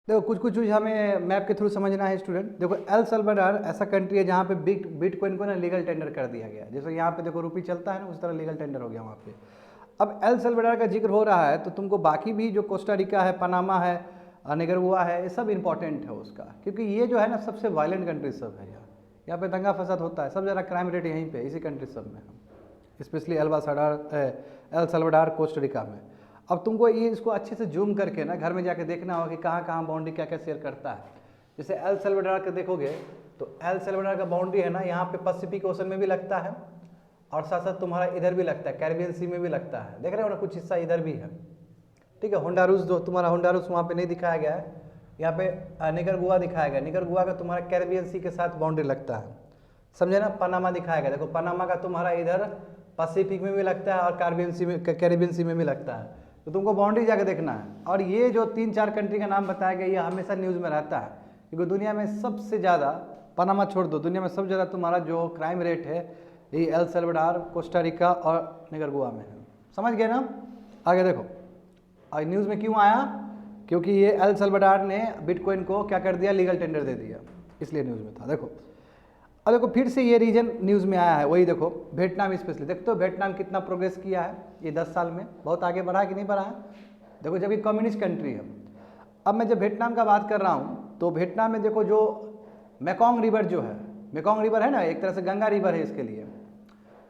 देखो कुछ कुछ चीज़ हमें मैप के थ्रू समझना है स्टूडेंट। देखो एल सल्वाडोर ऐसा कंट्री है जहाँ पे बिटकॉइन को ना लीगल टेंडर कर दिया गया। जैसे यहाँ पे देखो रुपी चलता है ना, उस तरह लीगल टेंडर हो गया वहाँ पे। अब एल सल्वाडोर का जिक्र हो रहा है तो तुमको बाकी भी जो कोस्टा रिका है, पनामा है, निकरागुआ है, ये सब इंपॉर्टेंट है उसका, क्योंकि ये जो है ना सबसे वायलेंट कंट्री सब है। यहाँ पे दंगा फसाद होता है, सब ज़्यादा क्राइम रेट यहीं पे इसी कंट्री सब में, specially El Salvador Costa Rica में। अब तुमको ये इसको अच्छे से जूम करके ना घर में जाके देखना होगा कि कहाँ कहाँ बाउंड्री क्या क्या शेयर करता है। जैसे एल सल्वाडोर का देखोगे तो एल सल्वाडोर का बाउंड्री है ना, यहाँ पे पैसिफिक ओशन में भी लगता है और साथ साथ तुम्हारा इधर भी लगता है, कैरिबियन सी में भी लगता है। देख रहे हो ना, कुछ हिस्सा इधर भी है। ठीक है, होंडारूस जो तुम्हारा होंडारूस वहाँ पे नहीं दिखाया गया है, यहाँ पे निकरागुआ दिखाया गया। निकरागुआ का तुम्हारा कैरिबियन सी के साथ बाउंड्री लगता है, समझे ना। पनामा दिखाया गया, देखो पनामा का तुम्हारा इधर पैसिफिक में भी लगता है और कैरिबियन सी में भी लगता है। तो तुमको बाउंड्री जाके देखना है। और ये जो 3-4 कंट्री का नाम बताया गया, ये हमेशा न्यूज़ में रहता है, क्योंकि दुनिया में सबसे ज़्यादा, पनामा छोड़ दो, दुनिया में सबसे ज़्यादा तुम्हारा जो क्राइम रेट है ये एल सल्वाडोर, कोस्टा रिका और निकरागुआ में है। समझ गए ना। आगे देखो, और न्यूज़ में क्यों आया, क्योंकि ये एल सल्वाडोर ने बिटकॉइन को क्या कर दिया, लीगल टेंडर दे दिया, इसलिए न्यूज़ में था। देखो अब देखो फिर से ये रीजन न्यूज़ में आया है, वही देखो वियतनाम स्पेशली। देखते हो वियतनाम कितना प्रोग्रेस किया है ये 10 साल में, बहुत आगे बढ़ा है कि नहीं बढ़ा है। देखो जब ये कम्युनिस्ट कंट्री है। अब मैं जब वियतनाम का बात कर रहा हूँ तो वियतनाम में देखो जो मेकोंग रिवर जो है, मेकोंग रिवर है ना, एक तरह से गंगा रिवर है इसके लिए।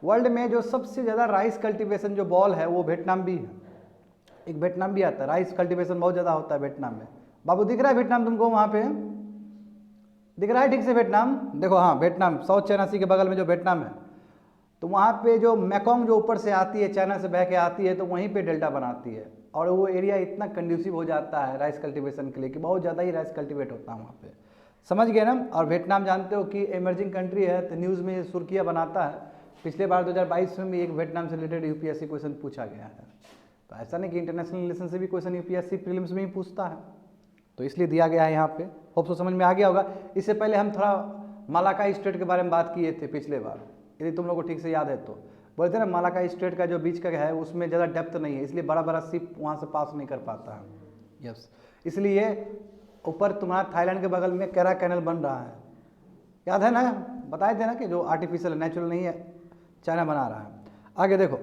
वर्ल्ड में जो सबसे ज़्यादा राइस कल्टिवेशन जो बॉल है वो वियतनाम भी है, एक वियतनाम भी आता है। राइस कल्टिवेशन बहुत ज़्यादा होता है वियतनाम में। बाबू दिख रहा है वियतनाम तुमको, वहाँ पे दिख रहा है ठीक से वियतनाम। देखो हाँ, वियतनाम साउथ चाइना सी के बगल में जो वियतनाम है, तो वहाँ पे जो मेकोंग जो ऊपर से आती है, चाइना से बह के आती है, तो वहीं पे डेल्टा बनाती है और वो एरिया इतना कंड्यूसिव हो जाता है राइस कल्टीवेशन के लिए कि बहुत ज़्यादा ही राइस कल्टीवेट होता है वहाँ पे। समझ गए ना। और वियतनाम जानते हो कि इमर्जिंग कंट्री है, तो न्यूज़ में सुर्खियाँ बनाता है। पिछले बार 2022 में भी एक वियतनाम से रिलेटेड यूपीएससी क्वेश्चन पूछा गया है। तो ऐसा नहीं कि इंटरनेशनल रिलेशन से भी क्वेश्चन यूपीएससी प्रीलिम्स में ही पूछता है, तो इसलिए दिया गया है यहाँ पे। होप सो समझ में आ गया होगा। इससे पहले हम थोड़ा मलाकाई स्ट्रेट के बारे में बात किए थे पिछले बार, यदि तुम लोग को ठीक से याद है तो। बोलते हैं ना मलाकाई स्ट्रेट का जो बीच का है उसमें ज़्यादा डेप्थ नहीं है, इसलिए बड़ा बड़ा शिप वहाँ से पास नहीं कर पाता है। यस, इसलिए ऊपर तुम्हारा थाईलैंड के बगल में कैरा कैनल बन रहा है, याद है ना, बताए थे ना कि जो आर्टिफिशियल नेचुरल नहीं है, चाइना बना रहा है। आगे देखो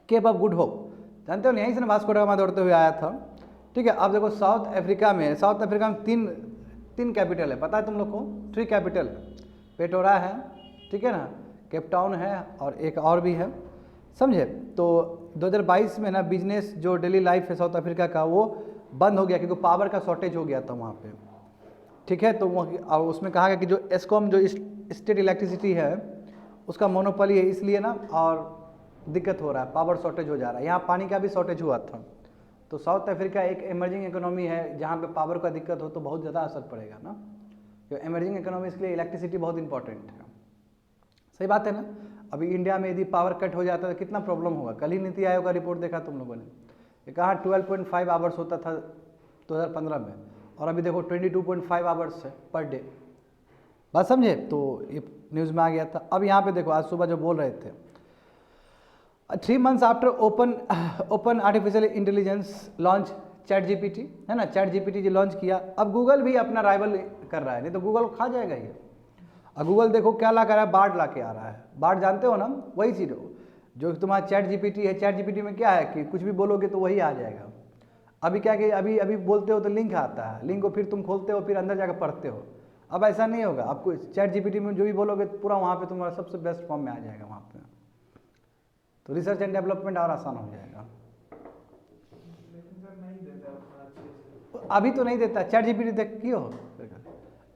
केप ऑफ गुड होप, जानते हो यहीं से वास्को ड गामा दौड़ते हुए आया था। ठीक है, अब देखो साउथ अफ्रीका में तीन कैपिटल है, पता है तुम लोग को, 3 कैपिटल है। पेटोरा है, ठीक है ना, केप टाउन है और एक और भी है, समझे। तो 2022 में ना बिजनेस जो डेली लाइफ है साउथ अफ्रीका का वो बंद हो गया, क्योंकि पावर का शॉर्टेज हो गया था वहाँ पे। ठीक है, तो उसमें कहा गया कि जो एस्कॉम जो स्टेट इलेक्ट्रिसिटी है उसका मोनोपोली है, इसलिए ना और दिक्कत हो रहा है, पावर शॉर्टेज हो जा रहा है। यहाँ पानी का भी शॉर्टेज हुआ था। तो साउथ अफ्रीका एक इमर्जिंग इकोनॉमी है, जहाँ पे पावर का दिक्कत हो तो बहुत ज़्यादा असर पड़ेगा ना। जो इमर्जिंग इकोनॉमी के लिए इलेक्ट्रिसिटी बहुत इंपॉर्टेंट है। सही बात है ना। अभी इंडिया में यदि पावर कट हो जाता है तो कितना प्रॉब्लम होगा। कल ही नीति आयोग का रिपोर्ट देखा तुम लोगों ने, ये कहा 12.5 आवर्स होता था 2015 में, और अभी देखो 22.5 आवर्स है पर डे। बात समझे। तो ये न्यूज़ में आ गया था। अब यहाँ पे देखो आज सुबह जो बोल रहे थे, 3 months after open artificial intelligence launch chat GPT, है ना, चैट जीपीटी जो लॉन्च किया, अब गूगल भी अपना राइवल कर रहा है, नहीं तो गूगल खा जाएगा ये। अब गूगल देखो क्या ला कर रहा है, बार्ड ला के आ रहा है। बार्ड जानते हो ना, वही चीज़ जो तुम्हारा चैट जीपीटी है। चैट जीपीटी में क्या है कि कुछ भी बोलोगे तो वही आ जाएगा। अभी क्या कि अभी बोलते हो तो लिंक आता है, लिंक को फिर तुम खोलते हो, फिर अंदर जाकर पढ़ते हो। अब ऐसा नहीं होगा, आपको चैट जीपीटी में जो भी बोलोगे पूरा वहाँ पे तुम्हारा सबसे बेस्ट फॉर्म में आ जाएगा वहाँ पे। तो रिसर्च एंड डेवलपमेंट और आसान हो जाएगा। लेकिन सर नहीं देता उतना अच्छे से। अभी तो नहीं देता, चैट जीपीटी देख की हो,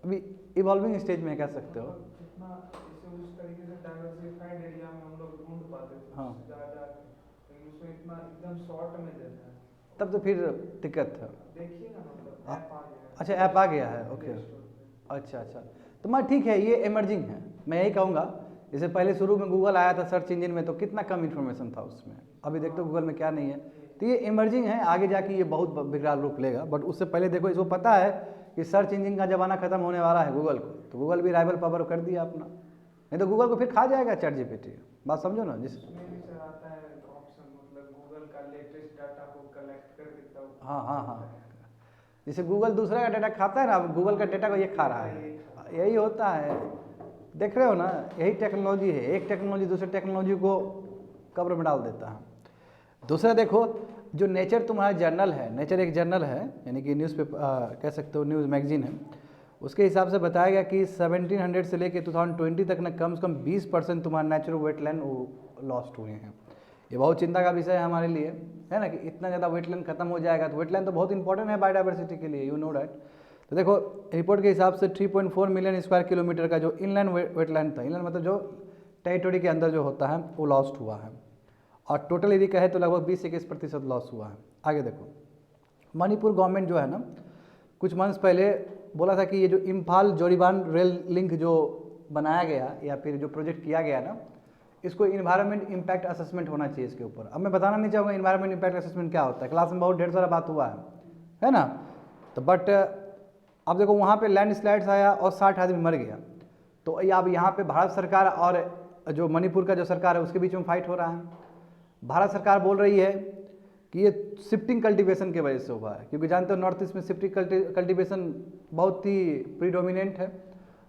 अभी इवॉल्विंग स्टेज में कह सकते हो। जितना इसे उस तरीके से डाइवर्सिफाइड एरिया में हम लोग ढूंढ पाते थे, हाँ, उससे ज़्यादा, लेकिन उसमें इतना एकदम शॉर्ट में देता है, तब तो फिर दिक्कत है। देखिए ना, मतलब ऐप आ गया है। अच्छा, ऐप आ गया है, ओके। अच्छा, तो मैं ठीक है, ये इमर्जिंग है, मैं यही कहूँगा। जैसे पहले शुरू में गूगल आया था सर्च इंजन में, तो कितना कम इन्फॉर्मेशन था उसमें। अभी देखते हो गूगल में क्या नहीं है। तो ये इमर्जिंग है, आगे जाके ये बहुत विकराल रूप लेगा। बट उससे पहले देखो, इसको पता है कि सर्च इंजन का ज़माना खत्म होने वाला है गूगल को, तो गूगल भी राइवल पावर कर दिया अपना, नहीं तो गूगल को फिर खा जाएगा चैट जीपीटी। बात समझो ना। जिस उसमें भी सर आता है ऑप्शन, मतलब गूगल का लेटेस्ट डाटा को कलेक्ट करके तब। हाँ, जैसे गूगल दूसरा का डाटा खाता है ना, अब गूगल का डाटा को ये खा रहा है, यही होता है। देख रहे हो ना, यही टेक्नोलॉजी है, एक टेक्नोलॉजी दूसरे टेक्नोलॉजी को कब्र में डाल देता है। दूसरा देखो, जो नेचर तुम्हारा जर्नल है, नेचर एक जर्नल है, यानी कि न्यूज़पेपर कह सकते हो, न्यूज़ मैगजीन है, उसके हिसाब से बताया गया कि 1700 से लेकर 2020 तक ना कम से कम 20% तुम्हारा नेचुरल वेटलैंड लॉस्ट हुए हैं। ये बहुत चिंता का विषय है हमारे लिए, है ना, कि इतना ज़्यादा वेटलैंड खत्म हो जाएगा। तो वेटलैंड तो बहुत इंपॉर्टेंट है बायोडाइवर्सिटी के लिए, यू नो डैट। तो देखो रिपोर्ट के हिसाब से 3.4 मिलियन स्क्वायर किलोमीटर का जो इनलैंड वेटलैंड था, इनलैंड मतलब जो टेरिटोरी के अंदर जो होता है वो लॉस्ट हुआ है, और टोटल यदि कहे तो लगभग 20-21% लॉस हुआ है। आगे देखो, मणिपुर गवर्नमेंट जो है ना, कुछ मंथ्स पहले बोला था कि ये जो इम्फाल जोरीबान रेल लिंक जो बनाया गया या फिर जो प्रोजेक्ट किया गया ना, इसको इन्वायरमेंट इम्पैक्ट असेसमेंट होना चाहिए इसके ऊपर। अब मैं बताना नहीं चाहूँगा इन्वायरमेंट इम्पैक्ट असेसमेंट क्या होता है, क्लास में बहुत ढेर सारा बात हुआ है ना। तो बट अब देखो वहाँ पे लैंडस्लाइड्स आया और 60 आदमी मर गया। तो अब यहाँ पे भारत सरकार और जो मणिपुर का जो सरकार है उसके बीच में फाइट हो रहा है। भारत सरकार बोल रही है कि ये शिफ्टिंग कल्टीवेशन की वजह से हुआ है, क्योंकि जानते हो नॉर्थ ईस्ट में शिफ्टिंग कल्टीवेशन बहुत ही प्रीडोमिनेंट है।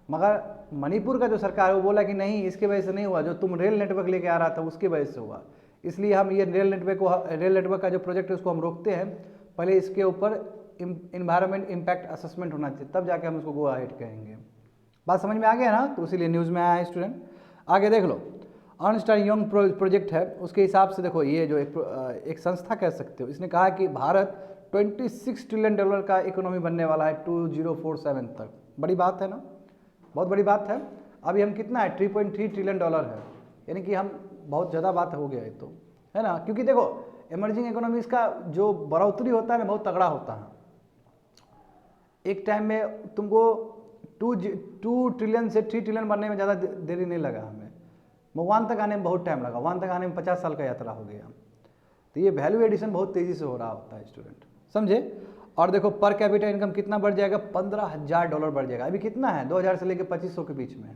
मगर मणिपुर का जो सरकार है वो बोला कि नहीं, इसकी वजह से नहीं हुआ, जो तुम रेल नेटवर्क लेके आ रहा था उसकी वजह से हुआ, इसलिए हम ये रेल नेटवर्क का जो प्रोजेक्ट है उसको हम रोकते हैं, पहले इसके ऊपर इन्वायरमेंट इम्पैक्ट असेसमेंट होना चाहिए, तब जाके हम इसको गो अहेड कहेंगे। बात समझ में आ गया ना, तो इसीलिए न्यूज़ में आया है स्टूडेंट। आगे देख लो, अर्नस्ट एंड यंग प्रोजेक्ट है, उसके हिसाब से देखो ये जो एक संस्था कह सकते हो, इसने कहा कि भारत $26 ट्रिलियन का इकोनॉमी बनने वाला है 2047 तक। बड़ी बात है ना, बहुत बड़ी बात है। अभी हम कितना है, $3.3 ट्रिलियन है, यानी कि हम बहुत ज़्यादा बात हो गया है, तो है ना। क्योंकि देखो इमर्जिंग इकोनॉमीज का जो बढ़ोतरी होता है ना बहुत तगड़ा होता है। एक टाइम में तुमको 2 ट्रिलियन से 3 ट्रिलियन बनने में ज़्यादा देरी नहीं लगा हमें, 1 तक आने में बहुत टाइम लगा, 1 तक आने में 50 साल का यात्रा हो गया। तो ये वैल्यू एडिशन बहुत तेज़ी से हो रहा होता है स्टूडेंट, समझे। और देखो पर कैपिटा इनकम कितना बढ़ जाएगा, $15,000 बढ़ जाएगा। अभी कितना है, 2000 से लेकर 2500 के बीच में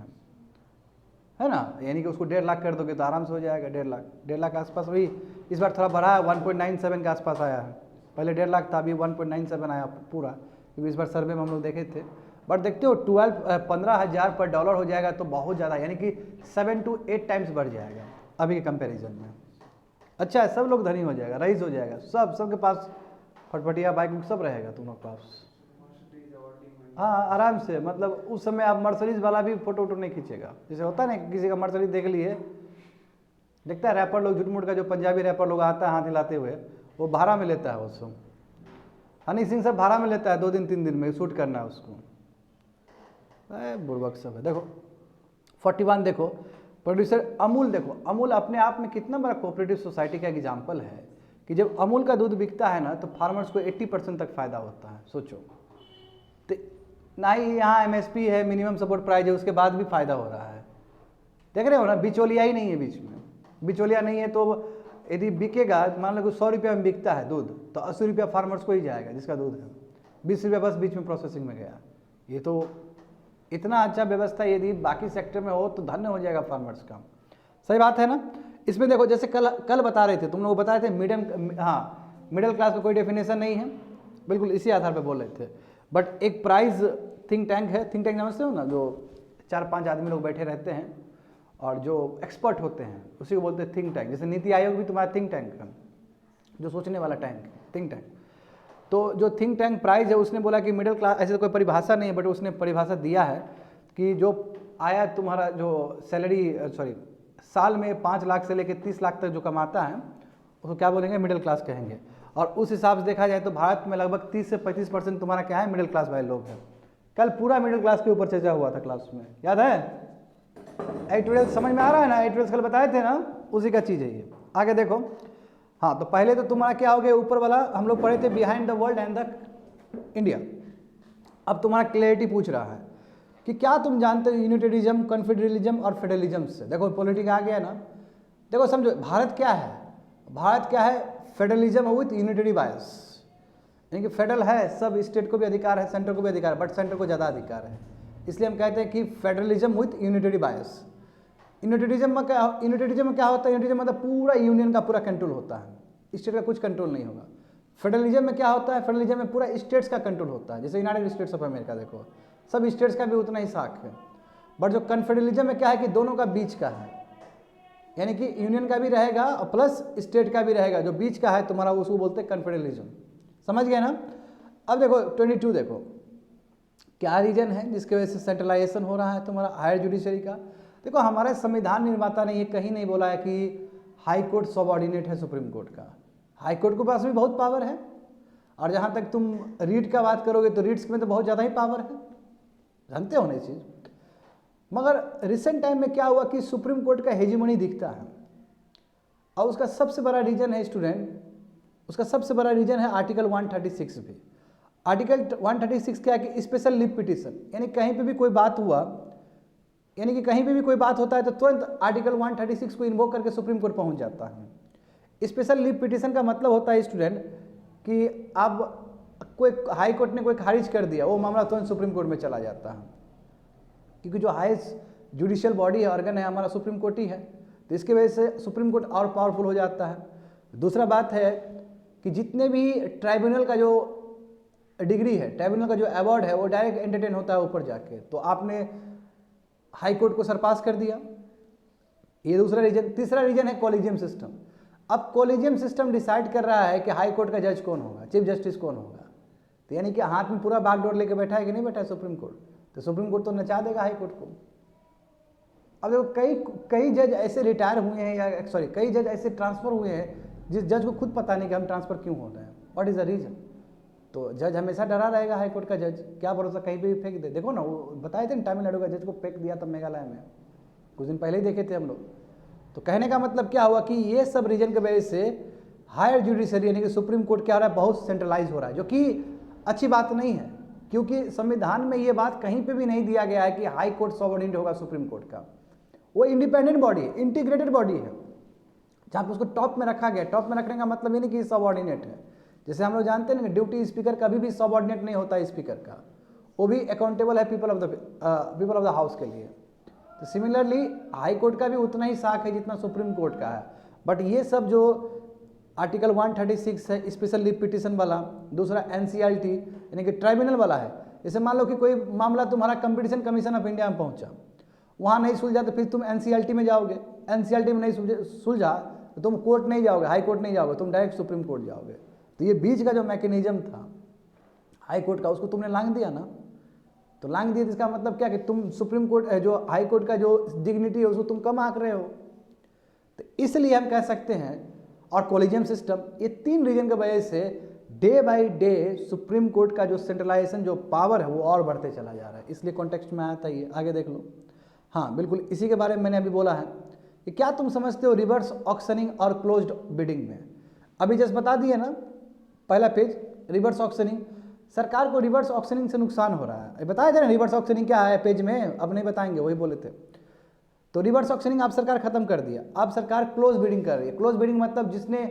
है ना, यानी कि उसको 1.5 लाख कर दोगे तो आराम से हो जाएगा। 1.5 लाख के आसपास। वही इस बार थोड़ा बढ़ा है, 1.97 के आसपास आया है, पहले 1.5 लाख था, अभी 1.97 आया पूरा, क्योंकि इस बार सर्वे में हम लोग देखे थे। बट देखते हो 15,000 पर डॉलर हो जाएगा तो बहुत ज़्यादा, यानी कि 7 to 8 टाइम्स बढ़ जाएगा अभी के कंपैरिजन में। अच्छा है, सब लोग धनी हो जाएगा, रईस हो जाएगा, सबके पास फटफटिया बाइक सब रहेगा तुम लोग पास। हाँ आराम से, मतलब उस समय आप मर्सडीज वाला भी फोटो वोटो नहीं खींचेगा। जैसे होता है ना, किसी का मर्सडीज देख लिए, देखता है रैपर लोग, झूठ-मूठ का जो पंजाबी रैपर लोग आता है हाथ हिलाते हुए, वो भाड़ा में लेता है उसको। हनी सिंह सब भाड़ा में लेता है 2 दिन 3 दिन में शूट करना है उसको। बुर्बक सब है। देखो 41 देखो, प्रोड्यूसर अमूल, देखो अमूल अपने आप में कितना बड़ा कोऑपरेटिव सोसाइटी का एग्जाम्पल है कि जब अमूल का दूध बिकता है ना तो फार्मर्स को 80% तक फायदा होता है। सोचो, तो ना ही यहाँ MSP है, मिनिमम सपोर्ट प्राइस है, उसके बाद भी फायदा हो रहा है। देख रहे हो ना, बिचौलिया ही नहीं है बीच में। बिचौलिया नहीं है तो यदि बिकेगा, मान लो 100 रुपया में बिकता है दूध, तो 80 रुपया फार्मर्स को ही जाएगा जिसका दूध है, 20 रुपया बस बीच में प्रोसेसिंग में गया। ये तो इतना अच्छा व्यवस्था यदि बाकी सेक्टर में हो तो धन्य हो जाएगा फार्मर्स का। सही बात है ना। इसमें देखो जैसे कल बता रहे थे, तुम लोग बताए थे मिडिल क्लास का कोई डेफिनेशन नहीं है, बिल्कुल इसी आधार पर बोल रहे थे। बट एक प्राइज थिंक टैंक है, थिंक टैंक समझते हो ना, जो 4-5 आदमी लोग बैठे रहते हैं और जो एक्सपर्ट होते हैं उसी को बोलते हैं थिंक टैंक। जैसे नीति आयोग भी तुम्हारा थिंक टैंक है, जो सोचने वाला टैंक, थिंक टैंक। तो जो थिंक टैंक प्राइस है उसने बोला कि मिडिल क्लास, ऐसे तो कोई परिभाषा नहीं है, बट उसने परिभाषा दिया है कि जो आया तुम्हारा जो सैलरी साल में 5 लाख से लेकर 30 लाख तक जो कमाता है उसको क्या बोलेंगे, मिडिल क्लास कहेंगे। और उस हिसाब से देखा जाए तो भारत में लगभग 30 से 35% तुम्हारा क्या है, मिडिल क्लास वाले लोग हैं। कल पूरा मिडिल क्लास के ऊपर चर्चा हुआ था क्लास में, याद है। 8-12 समझ में आ रहा है ना, 8-12 कल बताए थे ना, उसी का चीज़ है ये। आगे देखो, हाँ तो पहले तो तुम्हारा क्या हो गया, ऊपर वाला हम लोग पढ़े थे behind the world and the India. अब तुम्हारा क्लैरिटी पूछ रहा है कि क्या तुम जानते हो यूनिटरिज्म, कॉन्फेडरलिज्म और फेडरलिज्म से। देखो पॉलिटिक्स आ गया ना, देखो समझो भारत क्या है, भारत क्या है, फेडरलिज्म विथ यूनिटरी बायस, यानी कि फेडरल है, सब स्टेट को भी अधिकार है, सेंटर को भी अधिकार है, बट सेंटर को ज़्यादा अधिकार है, इसलिए हम कहते हैं कि फेडरलिज्म विथ यूनिटरी बायस। यूनिटरिज्म में क्या होता है, यूनिटरिज्म मतलब पूरा यूनियन का पूरा कंट्रोल होता है, स्टेट का कुछ कंट्रोल नहीं होगा। फेडरलिज्म में क्या होता है, फेडरलिज्म में पूरा स्टेट्स का कंट्रोल होता है, जैसे यूनाइटेड स्टेट्स ऑफ अमेरिका देखो, सब स्टेट्स का भी उतना ही साख है। बट जो कन्फेडरलिज्म में क्या है कि दोनों का बीच का है, यानी कि यूनियन का भी रहेगा और प्लस स्टेट का भी रहेगा, जो बीच का है तुम्हारा उसको बोलते हैं कन्फेडरलिज्म। समझ गए ना। अब देखो 22 देखो क्या रीजन है जिसकी वजह से सेंट्रलाइजेशन हो रहा है तुम्हारा हायर जुडिशरी का। देखो हमारे संविधान निर्माता ने ये कहीं नहीं बोला है कि हाई कोर्ट सबऑर्डिनेट है सुप्रीम कोर्ट का। हाई कोर्ट के पास भी बहुत पावर है, और जहाँ तक तुम रीट का बात करोगे तो रीट्स में तो बहुत ज़्यादा ही पावर है, जानते हो ना ये चीज़। मगर रिसेंट टाइम में क्या हुआ कि सुप्रीम कोर्ट का हेजीमनी दिखता है, और उसका सबसे बड़ा रीजन है स्टूडेंट, उसका सबसे बड़ा रीजन है आर्टिकल 136 भी। आर्टिकल 136 क्या है कि स्पेशल लीव पिटीशन, यानी कहीं पे भी कोई बात हुआ, यानी कि कहीं पे भी कोई बात होता है तो तुरंत आर्टिकल 136 को इन्वोक करके सुप्रीम कोर्ट पहुंच जाता है। स्पेशल लीव पिटीशन का मतलब होता है स्टूडेंट कि अब कोई हाई कोर्ट ने कोई खारिज कर दिया, वो मामला तुरंत सुप्रीम कोर्ट में चला जाता है, क्योंकि जो हाईएस्ट जुडिशियल बॉडी है, ऑर्गन है हमारा, सुप्रीम कोर्ट ही है, तो इसकी वजह से सुप्रीम कोर्ट और पावरफुल हो जाता है। दूसरा बात है कि जितने भी ट्राइब्यूनल का जो डिग्री है, ट्राइब्यूनल का जो अवार्ड है, वो डायरेक्ट एंटरटेन होता है ऊपर जाके, तो आपने हाई कोर्ट को सरपास कर दिया, ये दूसरा रीजन। तीसरा रीजन है कॉलेजियम सिस्टम। अब कॉलेजियम सिस्टम डिसाइड कर रहा है कि हाई कोर्ट का जज कौन होगा, चीफ जस्टिस कौन होगा, तो यानी कि हाथ में पूरा बागडोर लेके बैठा है कि नहीं बैठा है सुप्रीम कोर्ट, तो सुप्रीम कोर्ट तो नचा देगा हाई कोर्ट को। अब देखो कई जज ऐसे रिटायर हुए हैं, या सॉरी कई जज ऐसे ट्रांसफर हुए हैं जिस जज को खुद पता नहीं कि हम ट्रांसफर क्यों हो रहे हैं, व्हाट इज द रीजन। तो जज हमेशा डरा रहेगा, हाई कोर्ट का जज, क्या भरोसा कहीं पे भी फेंक दे। देखो ना वो बताए थे ना, तमिलनाडु का जज को फेंक दिया तब मेघालय में, कुछ दिन पहले ही देखे थे हम लोग। तो कहने का मतलब क्या हुआ कि ये सब रीजन की वजह से हायर जुडिशरी यानी कि सुप्रीम कोर्ट क्या हो रहा है, बहुत सेंट्रलाइज हो रहा है, जो कि अच्छी बात नहीं है, क्योंकि संविधान में ये बात कहीं पे भी नहीं दिया गया है कि हाई कोर्ट सबऑर्डिनेट होगा सुप्रीम कोर्ट का। वो इंडिपेंडेंट बॉडी है, इंटीग्रेटेड बॉडी है, जहाँ पे उसको टॉप में रखा गया। टॉप में रखने का मतलब ये नहीं कि सबऑर्डिनेट है, जैसे हम लोग जानते हैं ना ड्यूटी स्पीकर कभी भी सबऑर्डिनेट नहीं होता है स्पीकर का, वो भी अकाउंटेबल है पीपल ऑफ द हाउस के लिए। तो सिमिलरली हाई कोर्ट का भी उतना ही साख है जितना सुप्रीम कोर्ट का है। बट ये सब जो आर्टिकल 136 है स्पेशल लीव पिटीशन वाला, दूसरा NCLT यानी कि ट्राइब्यूनल वाला है। जैसे मान लो कि कोई मामला तुम्हारा कंपटीशन कमीशन ऑफ इंडिया में पहुंचा, वहाँ नहीं सुलझा तो फिर तुम NCLT में जाओगे, NCLT में नहीं सुलझा तो तुम कोर्ट नहीं जाओगे, हाई कोर्ट नहीं जाओगे, तुम डायरेक्ट सुप्रीम कोर्ट जाओगे। तो ये बीच का जो मैकेनिज्म था हाई कोर्ट का, उसको तुमने लांघ दिया ना, तो लांघ दिया, इसका मतलब क्या कि तुम सुप्रीम कोर्ट जो हाई कोर्ट का जो डिग्निटी है उसको तुम कम आंक रहे हो। तो इसलिए हम कह सकते हैं, और कॉलेजियम सिस्टम, ये तीन रीजन की वजह से day by day supreme court का जो सेंट्रलाइजेशन जो पावर है वो और बढ़ते चला जा रहा है। इसलिए कॉन्टेक्स्ट में आता ही है, आगे देख लो। हाँ बिल्कुल, इसी के बारे में मैंने अभी बोला है कि क्या तुम समझते हो रिवर्स ऑक्शनिंग और क्लोज्ड बिडिंग में। अभी जस्ट बता दिए ना पहला पेज, रिवर्स ऑक्शनिंग, सरकार को रिवर्स ऑक्शनिंग से नुकसान हो रहा है, बताया था ना रिवर्स ऑक्शनिंग क्या है पेज में, अब नहीं बताएंगे, वही बोले थे। तो रिवर्स ऑक्शनिंग आप सरकार खत्म कर दिया, अब सरकार क्लोज बिडिंग कर रही है। क्लोज बिडिंग मतलब जिसने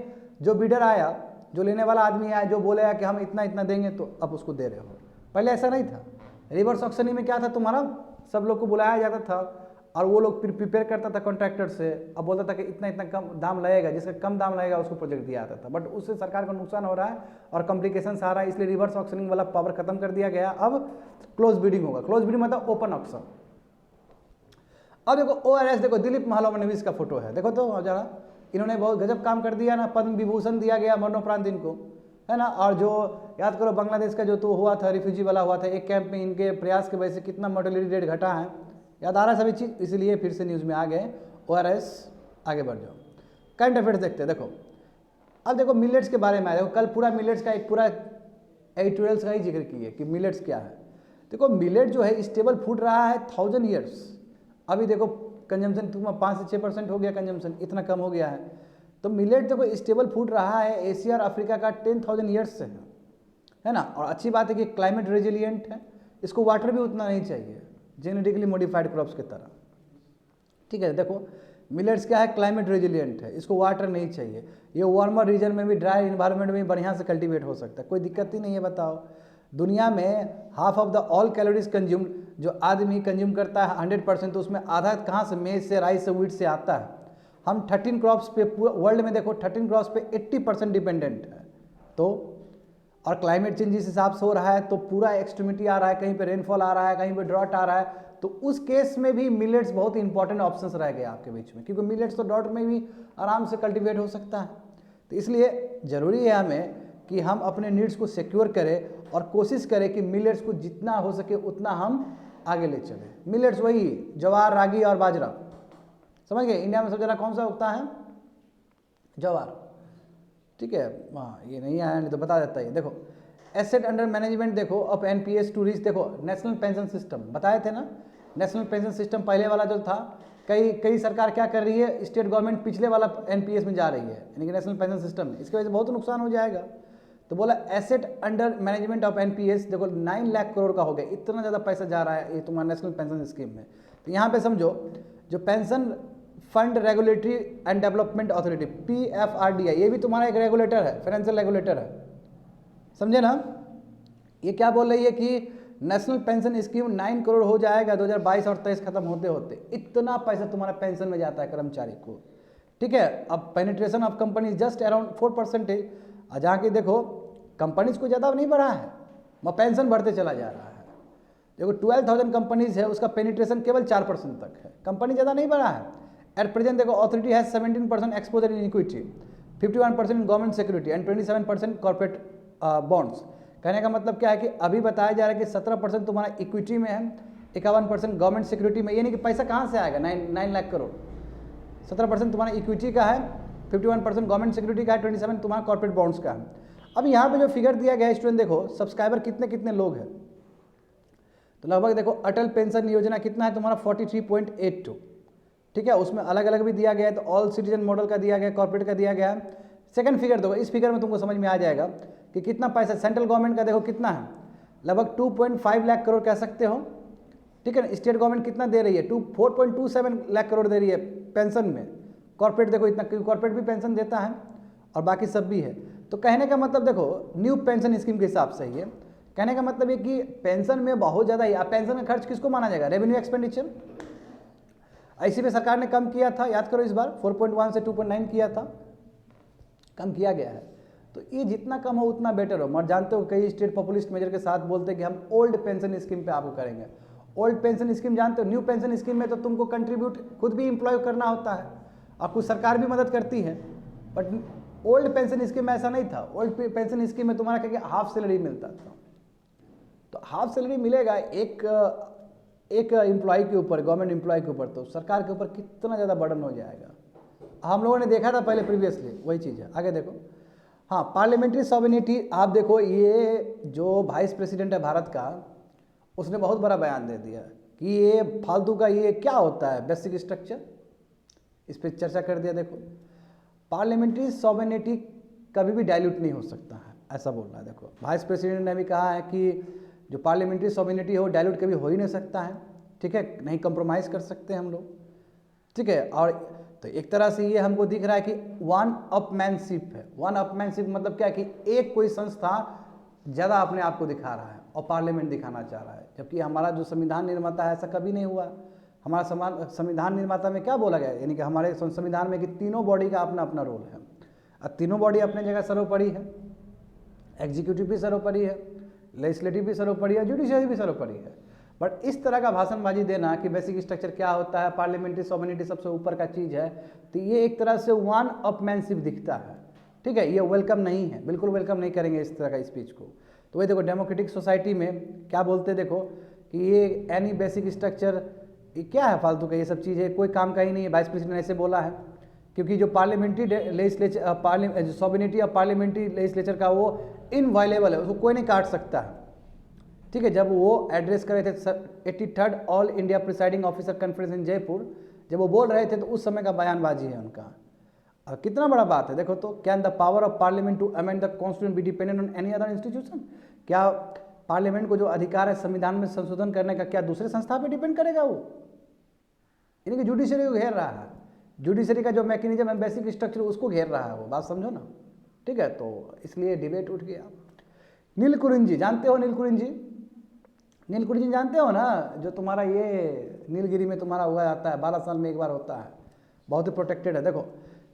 जो बिडर आया, जो लेने वाला आदमी आया, जो बोलेगा कि हम इतना इतना देंगे तो अब उसको दे रहे हो। पहले ऐसा नहीं था। रिवर्स ऑक्शनिंग में क्या था, तुम्हारा सब लोग को बुलाया जाता था और वो लोग प्रिपेयर करता था कॉन्ट्रैक्टर से, अब बोलता था कि इतना इतना कम दाम लगेगा, जिसका कम दाम लगेगा उसको प्रोजेक्ट दिया जाता था। बट उससे सरकार को नुकसान हो रहा है और कॉम्प्लिकेशन आ रहा है, इसलिए रिवर्स ऑक्शनिंग वाला पावर खत्म कर दिया गया। अब क्लोज बिडिंग होगा। क्लोज बिडिंग मतलब ओपन ऑक्शन। अब देखो ORS, देखो दिलीप महालनोबिस का फोटो है, देखो तो जरा, इन्होंने बहुत गजब काम कर दिया ना, पद्म विभूषण दिया गया मरणोपरांत इनको, है ना। और जो याद करो बांग्लादेश का जो तो हुआ था, रिफ्यूजी वाला हुआ था, एक कैंप में इनके प्रयास की वजह से कितना मोर्टेलिटी रेट घटा है, याद आ रहा है सभी चीज़, इसलिए फिर से न्यूज़ में आ गए। ORS, आगे बढ़ जाओ, करंट अफेयर्स देखते हैं। देखो अब देखो मिलेट्स के बारे में आया, देखो कल पूरा मिलेट्स का एक पूरा एडिटोरियल्स का ही जिक्र किए कि मिलेट्स क्या है। देखो मिलेट जो है स्टेबल फूड रहा है 1000 ईयर्स। अभी देखो कंजम्पशन तुम्हारा 5 से 6% हो गया, कंजम्पशन इतना कम हो गया है। तो मिलेट देखो स्टेबल फूड रहा है एशिया और अफ्रीका का 10,000 ईयर्स से है ना। और अच्छी बात है कि क्लाइमेट रेजिलियंट है, इसको वाटर भी उतना नहीं चाहिए जेनेटिकली मॉडिफाइड क्रॉप्स की तरह, ठीक है। देखो मिलेट्स क्या है, क्लाइमेट रेजिलियंट है, इसको वाटर नहीं चाहिए, ये वार्मर रीजन में भी, ड्राई इन्वायरमेंट में भी बढ़िया से कल्टीवेट हो सकता है, कोई दिक्कत ही नहीं है। बताओ दुनिया में half of the all calories consume जो आदमी कंज्यूम करता है 100%, तो उसमें आधा कहाँ से, मेज से, राइस से, व्हीट से आता है। हम 13 क्रॉप्स पे, वर्ल्ड में देखो 13 क्रॉप्स पे 80% डिपेंडेंट है। तो और क्लाइमेट चेंज जिस हिसाब से हो रहा है तो पूरा एक्सट्रीमिटी आ रहा है, कहीं पे रेनफॉल आ रहा है, कहीं पे ड्रॉट आ रहा है, तो उस केस में भी मिलेट्स बहुत इंपॉर्टेंट ऑप्शंस रह गए आपके बीच में, क्योंकि मिलेट्स तो ड्रॉट में भी आराम से कल्टिवेट हो सकता है। तो इसलिए ज़रूरी है हमें कि हम अपने नीड्स को सिक्योर करें और कोशिश करें कि मिलेट्स को जितना हो सके उतना हम आगे ले चलें। मिलेट्स वही ज्वार, रागी और बाजरा, समझ गए। इंडिया में सबसे ज़्यादा कौन सा उगता है? ज्वार, ठीक है। हाँ, ये नहीं आया नहीं तो बता देता है। देखो एसेट अंडर मैनेजमेंट देखो अब एनपीएस टू रीच, देखो नेशनल पेंशन सिस्टम बताए थे ना, नेशनल पेंशन सिस्टम पहले वाला जो था, कई सरकार क्या कर रही है, स्टेट गवर्नमेंट पिछले वाला एनपीएस में जा रही है, यानी कि नेशनल पेंशन सिस्टम में, इसकी वजह से बहुत नुकसान हो जाएगा। तो बोला asset under management of NPS देखो 9 लाख करोड़ का हो गया, इतना ज़्यादा पैसा जा रहा है ये तुम्हारा नेशनल पेंशन स्कीम में। तो यहाँ पे समझो जो pension fund regulatory and development authority PFRDI, ये भी तुम्हारा एक रेगुलेटर है, फाइनेंशियल रेगुलेटर है, समझे ना। ये क्या बोल रही है कि नेशनल पेंशन स्कीम 9 करोड़ हो जाएगा 2022 और 23 खत्म होते होते, इतना पैसा तुम्हारा पेंशन में जाता है कर्मचारी को, ठीक है। अब penetration of companies just around 4%, जहाँ की देखो कंपनीज को ज़्यादा नहीं बढ़ा है, वह पेंशन बढ़ते चला जा रहा है। देखो 12,000 कंपनीज है, उसका पेनिट्रेशन केवल 4% तक है, कंपनी ज़्यादा नहीं बढ़ा है। एट प्रेजेंट देखो authority has 17% exposure in equity, 51% in government security and 27% corporate bonds. कहने का मतलब क्या है कि अभी बताया जा रहा है कि 17% तुम्हारा इक्विटी में है, 51% गवर्नमेंट सिक्योरिटी में, यानी कि पैसा कहाँ से आएगा? 9 लाख करोड़, 17% तुम्हारा इक्विटी का है, 51% गवर्नमेंट सिक्योरिटी का है, 27 तुम्हारा कॉर्पोरेट बॉन्ड्स का है। अब यहाँ पे जो फिगर दिया गया है स्टूडेंट देखो सब्सक्राइबर कितने कितने लोग हैं, तो लगभग देखो अटल पेंशन योजना कितना है तुम्हारा 43.82, ठीक है। उसमें अलग अलग भी दिया गया है, तो ऑल सिटीजन मॉडल का दिया गया, कॉर्पोरेट का दिया गया है। सेकंड फिगर देखो, इस फिगर में तुमको समझ में आ जाएगा कि कितना पैसा सेंट्रल गवर्नमेंट का देखो कितना है, लगभग 2.5 लाख करोड़ कह सकते हो, ठीक है। स्टेट गवर्नमेंट कितना दे रही है? 4.27 लाख करोड़ दे रही है पेंशन में। कॉर्पोरेट देखो इतना, क्योंकि कॉर्पोरेट भी पेंशन देता है और बाकी सब भी है। तो कहने का मतलब देखो न्यू पेंशन स्कीम के हिसाब से ही है, कहने का मतलब है कि पेंशन में बहुत ज़्यादा ही, अब पेंशन का खर्च किसको माना जाएगा? Revenue expenditure. इसी पे सरकार ने कम किया था, याद करो इस बार 4.1 से 2.9 किया था, कम किया गया है। तो ये जितना कम हो उतना बेटर हो। मगर जानते हो कई स्टेट पॉपुलिस्ट मेजर के साथ बोलते हैं कि हम ओल्ड पेंशन स्कीम पे आपको करेंगे। ओल्ड पेंशन स्कीम जानते हो, न्यू पेंशन स्कीम में तो तुमको कंट्रीब्यूट खुद भी एम्प्लॉय करना होता है और कुछ सरकार भी मदद करती है, बट ओल्ड पेंशन स्कीम में ऐसा नहीं था। ओल्ड पेंशन स्कीम में तुम्हारा क्या हाफ सैलरी मिलता था, तो हाफ सैलरी मिलेगा एक एम्प्लॉय के ऊपर, गवर्नमेंट एम्प्लॉय के ऊपर, तो सरकार के ऊपर कितना ज़्यादा बर्डन हो जाएगा। हम लोगों ने देखा था पहले प्रीवियसली, वही चीज़ है। आगे देखो, हाँ पार्लियामेंट्री सॉवरेनिटी, आप देखो ये जो वाइस प्रेसिडेंट है भारत का, उसने बहुत बड़ा बयान दे दिया कि ये फालतू का ये क्या होता है बेसिक स्ट्रक्चर, इस पर चर्चा कर दिया। देखो पार्लियामेंट्री सॉवरेनिटी कभी भी डाइल्यूट नहीं हो सकता है, ऐसा बोल रहा है। देखो वाइस प्रेसिडेंट ने भी कहा है कि जो पार्लियामेंट्री सॉवरेनिटी है वो डाइल्यूट कभी हो ही नहीं सकता है, ठीक है, नहीं कंप्रोमाइज़ कर सकते हम लोग, ठीक है। और तो एक तरह से ये हमको दिख रहा है कि वन अपमैनशिप है। वन अपमैनशिप मतलब क्या है कि एक कोई संस्था ज़्यादा अपने आप को दिखा रहा है और पार्लियामेंट दिखाना चाह रहा है, जबकि हमारा जो संविधान निर्माता है ऐसा कभी नहीं हुआ। हमारा संविधान निर्माता में क्या बोला गया है, यानी कि हमारे संविधान में कि तीनों बॉडी का अपना अपना रोल है, और तीनों बॉडी अपने जगह सर्वोपरि है। एग्जीक्यूटिव भी सर्वोपरि है, लेजिस्लेटिव भी सर्वोपरि है, जुडिशरी भी सर्वोपरि है। बट इस तरह का भाषणबाजी देना कि बेसिक स्ट्रक्चर क्या होता है, पार्लियामेंट्री सॉवरेनिटी सबसे ऊपर का चीज़ है, तो ये एक तरह से वन अपमैनशिप दिखता है, ठीक है। ये वेलकम नहीं है, बिल्कुल वेलकम नहीं करेंगे इस तरह का स्पीच को। तो वही देखो डेमोक्रेटिक सोसाइटी में क्या बोलते हैं, देखो कि ये एनी बेसिक स्ट्रक्चर ये क्या है, फालतू का ये सब चीज़ें कोई काम का ही नहीं है। वाइस प्रेसिडेंट ऐसे बोला है, क्योंकि जो पार्लियामेंट्री लेजिस्लेचर सॉवरेनिटी और पार्लियामेंट्री लेजिस्लेचर का वो इनवायलेबल है, उसको कोई नहीं काट सकता है, ठीक है। जब वो एड्रेस कर रहे थे 83rd all India presiding officer conference in Jaipur, जब वो बोल रहे थे तो उस समय का बयानबाजी है उनका। और कितना बड़ा बात है, देखो तो can the power of parliament to amend the constitution be dependent on any other institution, क्या पार्लियामेंट को जो अधिकार है संविधान में संशोधन करने का क्या दूसरे संस्था पे डिपेंड करेगा वो? यानी कि जुडिशरी को घेर रहा है, जुडिशरी का जो मैकेनिज्म है बेसिक स्ट्रक्चर उसको घेर रहा है वो, बात समझो ना, ठीक है। तो इसलिए डिबेट उठ गया। नीलकुरिन जानते हो, नीलकुरिन जानते हो ना, जो तुम्हारा ये नीलगिरी में तुम्हारा हुआ जाता है, 12 साल में एक बार होता है, बहुत ही प्रोटेक्टेड है। देखो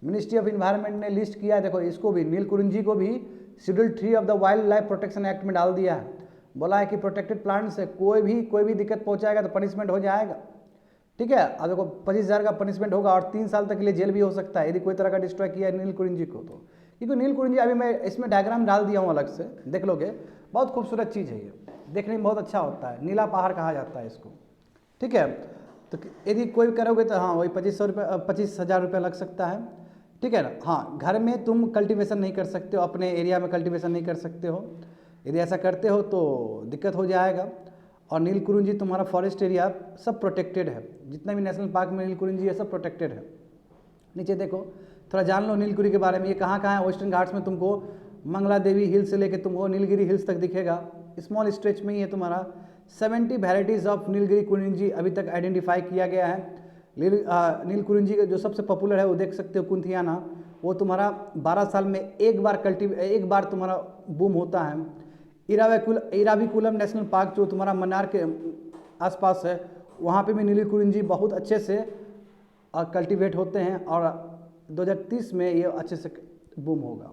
मिनिस्ट्री ऑफ इन्वायरमेंट ने लिस्ट किया है, देखो इसको भी नीलकुरिन को भी schedule 3 of the wild life protection act में डाल दिया है। बोला है कि प्रोटेक्टेड प्लांट से कोई भी दिक्कत पहुंचाएगा तो पनिशमेंट हो जाएगा। ठीक है, अब देखो 25,000 का पनिशमेंट होगा और 3 साल तक के लिए जेल भी हो सकता है यदि कोई तरह का डिस्ट्रॉय किया है नीलकुरिंजी को तो। क्योंकि नीलकुरिंजी अभी मैं इसमें डायग्राम डाल दिया हूँ अलग से, देख लोगे, बहुत खूबसूरत चीज़ है ये, देखने में बहुत अच्छा होता है, नीला पहाड़ कहा जाता है इसको। ठीक है, तो यदि कोई करोगे तो हाँ वही 25,000 रुपये लग सकता है। ठीक है ना। हाँ, घर में तुम कल्टीवेशन नहीं कर सकते हो, अपने एरिया में कल्टीवेशन नहीं कर सकते हो, यदि ऐसा करते हो तो दिक्कत हो जाएगा। और नीलकुरिंजी तुम्हारा फॉरेस्ट एरिया सब प्रोटेक्टेड है, जितना भी नेशनल पार्क में नीलकुरिंजी है सब प्रोटेक्टेड है। नीचे देखो, थोड़ा जान लो नीलकुरी के बारे में, ये कहाँ कहाँ है। वेस्टर्न घाट्स में तुमको मंगला देवी हिल से लेके तुमको नीलगिरी हिल्स तक दिखेगा, स्मॉल स्ट्रेच में ही है तुम्हारा। 70 वेराइटीज़ ऑफ नीलगिरी कुरिंजी अभी तक आइडेंटिफाई किया गया है। नीलकुरिंजी का जो सबसे पॉपुलर है वो देख सकते हो, कुंथियाना, वो तुम्हारा 12 साल में एक बार तुम्हारा बूम होता है। इराविकुलम नेशनल पार्क जो तुम्हारा मन्नार के आसपास है, वहाँ पे भी नीलकुरिंजी बहुत अच्छे से कल्टीवेट होते हैं और 2030 में ये अच्छे से बूम होगा।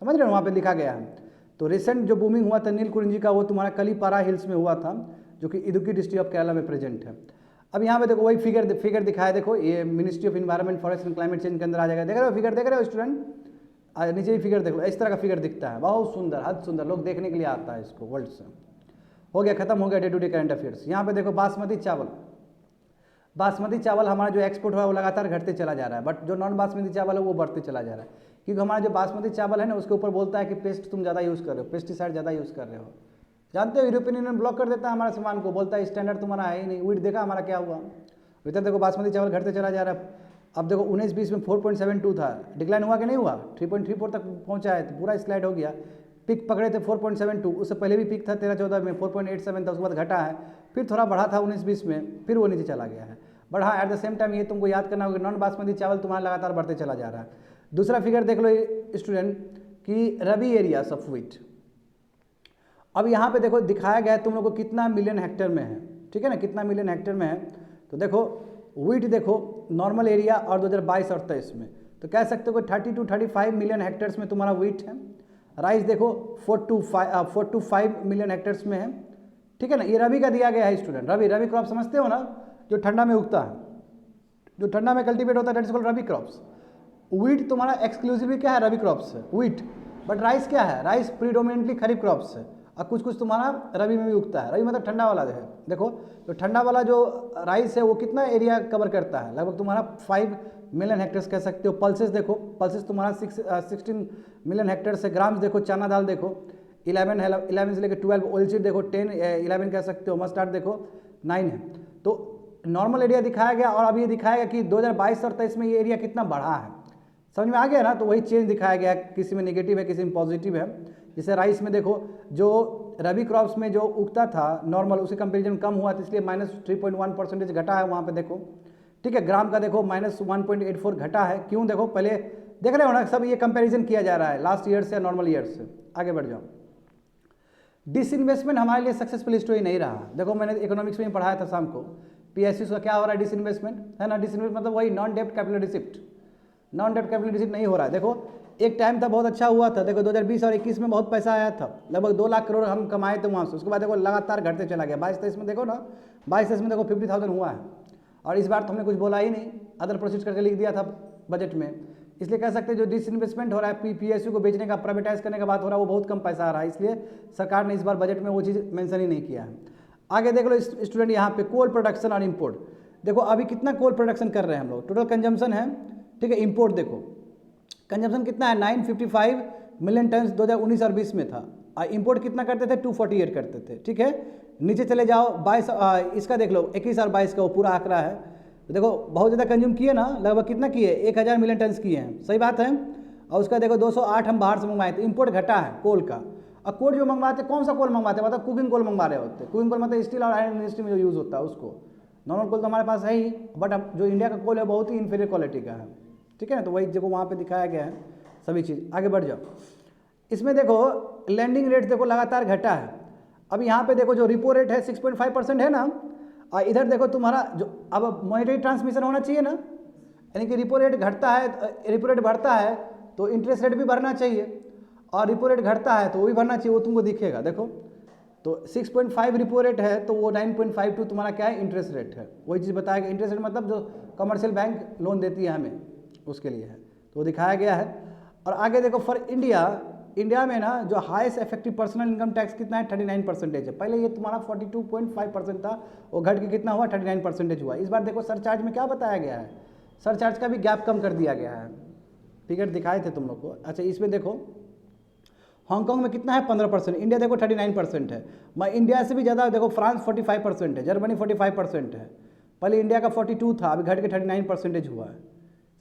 समझ रहे हो, वहाँ पे लिखा गया है। तो रिसेंट जो बूमिंग हुआ था नीलकुरिंजी का वो तुम्हारा कलीपारा हिल्स में हुआ था, जो कि इदुक्की डिस्ट्रिक्ट ऑफ केरला में प्रेजेंट है। अब यहाँ पे देखो वही फिगर दिखाया, देखो ये ministry of environment forest and climate change के अंदर आ जाएगा। देख रहे हो फिगर, देख रहे हो स्टूडेंट, नीचे ही फिगर देख लो, इस तरह का फिगर दिखता है, बहुत सुंदर, हद सुंदर, लोग देखने के लिए आता है इसको वर्ल्ड से। हो गया, खत्म हो गया day to day current affairs. यहाँ पे देखो बासमती चावल हमारा जो एक्सपोर्ट हुआ है वो लगातार घटते चला जा रहा है, बट जो नॉन बासमती चावल है वो बढ़ते चला जा रहा है। क्योंकि हमारा जो बासमती चावल है ना उसके ऊपर बोलता है कि पेस्ट तुम ज़्यादा यूज़ कर रहे हो, पेस्टिसाइड ज़्यादा यूज़ कर रहे हो। जानते हो यूरोपियन यूनियन ब्लॉक कर देता है हमारे सामान को, बोलता है स्टैंडर्ड तुम्हारा है ही नहीं। वीट देखा हमारा क्या हुआ, इधर देखो बासमती चावल घटते चला जा रहा है। अब देखो 19-20 में 4.72 था, डिक्लाइन हुआ कि नहीं हुआ, 3.34 तक पहुंचा है, तो पूरा स्लाइड हो गया। पिक पकड़े थे 4.72, उससे पहले भी पिक था 13-14 में 4.87 था, उसके बाद घटा है, फिर थोड़ा बढ़ा था 19-20 में, फिर वो नीचे चला गया है। बट हाँ, एट द सेम टाइम ये तुमको याद करना होगा नॉन बासमती चावल तुम्हारा लगातार बढ़ते चला जा रहा है। दूसरा फिगर देख लो स्टूडेंट कि रबी एरिया ऑफ व्हीट। अब यहाँ पे देखो दिखाया गया है तुम लोग को कितना मिलियन हेक्टेयर में है, ठीक है ना, कितना मिलियन हेक्टेयर में है। तो देखो व्हीट देखो नॉर्मल एरिया और 2022 और 23 में, तो कह सकते हो कि 30 to 35 मिलियन हेक्टेयर्स में तुम्हारा व्हीट है। राइस देखो 4 to 5 मिलियन हेक्टेयर्स में है। ठीक है ना, ये रबी का दिया गया है स्टूडेंट। रबी क्रॉप समझते हो ना, जो ठंडा में उगता है, जो ठंडा में कल्टीवेट होता है, that is called rabi crops. Wheat तुम्हारा एक्सक्लूसिवली क्या है, रबी क्रॉप्स है व्हीट। बट राइस क्या है, राइस प्रीडोमिनेटली खरीफ क्रॉप्स है, और कुछ कुछ तुम्हारा रबी में भी उगता है। रबी मतलब ठंडा वाला है। देखो तो ठंडा वाला जो राइस है वो कितना एरिया कवर करता है, लगभग तुम्हारा 5 मिलियन हेक्टेयर्स कह सकते हो। पल्सेस देखो, पल्सेस तुम्हारा 16 मिलियन हेक्टेयर्स है। ग्राम्स देखो, चना दाल देखो 11 से लेकर 12, ऑयलसीड देखो 11 कह सकते हो, मस्टर्ड देखो 9 है। तो नॉर्मल एरिया दिखाया गया, और अब ये दिखाया गया कि 2022 और 23 में ये एरिया कितना बढ़ा है। समझ में आ गया ना, तो वही चेंज दिखाया गया, किसी में नेगेटिव है किसी में पॉजिटिव है। जैसे राइस में देखो जो रबी क्रॉप्स में जो उगता था नॉर्मल, उसके कंपेरिजन कम हुआ, तो इसलिए -3.1% घटा है वहाँ पे देखो। ठीक है, ग्राम का देखो -1.84 घटा है। क्यों, देखो पहले देख रहे हो ना, सब ये कंपैरिजन किया जा रहा है लास्ट ईयर से, नॉर्मल ईयर से। आगे बढ़ जाओ। डिसइन्वेस्टमेंट हमारे लिए सक्सेसफुल स्टोरी नहीं रहा। देखो मैंने इकोनॉमिक्स में पढ़ाया था शाम को, PSU का क्या हो रहा है, डिसइन्वेस्टमेंट है ना। डिसइन्वेस्टमेंट मतलब वही नॉन डेप्ट कैपिटल रिसिप्ट, नॉन डेप्ट कैपिटल रिसिप्ट नहीं हो रहा है। देखो एक टाइम था बहुत अच्छा हुआ था, देखो 2020 और 21 में बहुत पैसा आया था, लगभग 2 लाख करोड़ हम कमाए थे वहाँ से। उसके बाद देखो लगातार घटते चला गया। 22-23 में देखो ना, 22-23 में देखो 50,000 हुआ है, और इस बार तो हमने कुछ बोला ही नहीं, अदर प्रोसीड करके लिख दिया था बजट में। इसलिए कह सकते हैं जो डिसइन्वेस्टमेंट हो रहा है, PSU को बेचने का, प्राइवेटाइज करने का बात हो रहा है, वो बहुत कम पैसा आ रहा है, इसलिए सरकार ने इस बार बजट में वो चीज़ मेंशन ही नहीं किया है। आगे देख लो स्टूडेंट, यहाँ पे कोल प्रोडक्शन और इम्पोर्ट देखो, अभी कितना कोल प्रोडक्शन कर रहे हैं हम लोग, टोटल कंजम्पशन है। ठीक है, इम्पोर्ट देखो कंजम्पशन कितना है, 955 मिलियन टन 2019 और 20 में था, और इम्पोर्ट कितना करते थे, 248 करते थे। ठीक है, नीचे चले जाओ 22 इसका देख लो, 21 और 22 का वो पूरा आंकड़ा है। तो देखो बहुत ज़्यादा कंज्यूम किए ना, लगभग कितना किए, 1000 मिलियन टन किए हैं, सही बात है। और उसका देखो 208 हम बाहर से मंगवाए थे, इम्पोर्ट घटा है कोल का। और कोल जो मंगवाते, कौन सा कोल मंगवाते हैं, मतलब कुकिंग कोल मंगवा रहे होते। कुकिंग कोल मतलब स्टील और आयरन इंडस्ट्री में जो यूज़ होता है उसको, नॉर्मल कोल तो हमारे पास है ही, बट अब जो इंडिया का कोल है बहुत ही इन्फीरियर क्वालिटी का है। ठीक है ना, तो वही देखो वहाँ पे दिखाया गया है सभी चीज़। आगे बढ़ जाओ, इसमें देखो लैंडिंग रेट देखो लगातार घटा है। अब यहाँ पे देखो जो रिपो रेट है 6.5% है ना, और इधर देखो तुम्हारा जो अब मॉनेटरी ट्रांसमिशन होना चाहिए ना, यानी कि रिपो रेट घटता है, रिपो रेट बढ़ता है तो इंटरेस्ट रेट भी बढ़ना चाहिए। और रिपो रेट घटता है तो वो भी भरना चाहिए, वो तुमको दिखेगा। देखो तो 6.5 रिपो रेट है तो वो 9.52 तुम्हारा क्या है, इंटरेस्ट रेट है। वही चीज़ बताया कि इंटरेस्ट रेट मतलब जो कमर्शियल बैंक लोन देती है हमें उसके लिए है, तो वो दिखाया गया है। और आगे देखो फॉर इंडिया में ना जो highest effective personal income tax कितना है, 39% है। पहले ये तुम्हारा 42.5% था, वो घट के कितना हुआ, 39% हुआ। इस बार देखो सरचार्ज में क्या बताया गया है, सरचार्ज का भी गैप कम कर दिया गया है। फिगर दिखाए थे तुम लोग को। अच्छा इसमें देखो हांगकांग में कितना है, 15%, इंडिया देखो 39% है। मैं इंडिया से भी ज़्यादा देखो फ्रांस 45% है, जर्मनी 45% है। पहले इंडिया का 42 था, अभी घट के 39% हुआ है,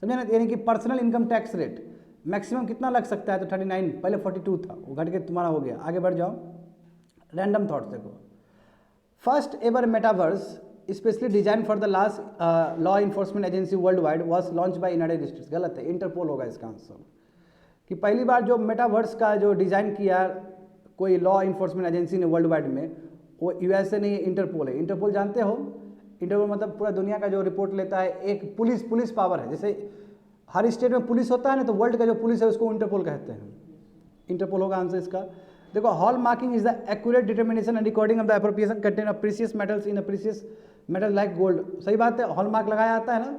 समझे ना। यानी कि personal income tax rate maximum कितना लग सकता है, तो 39, पहले 42 था, वो घट के तुम्हारा हो गया। आगे बढ़ जाओ, रैंडम थॉट्स देखो। First ever metaverse specially design for the last law enforcement agency world wide was launch by United states. गलत है, इंटरपोल होगा इसका आंसर। कि पहली बार जो मेटावर्स का जो डिज़ाइन किया कोई लॉ इन्फोर्समेंट एजेंसी ने वर्ल्ड वाइड में, वो यूएसए नहीं है, इंटरपोल है। इंटरपोल जानते हो, इंटरपोल मतलब पूरा दुनिया का जो रिपोर्ट लेता है, एक पुलिस पावर है। जैसे हर स्टेट में पुलिस होता है ना, तो वर्ल्ड का जो पुलिस है उसको इंटरपोल कहते हैं। इंटरपोल होगा आंसर इसका। देखो hall marking is the accurate determination and recording of the appropriation content of precious metals in a precious metal like gold. सही बात है, हॉल मार्क लगाया जाता है ना,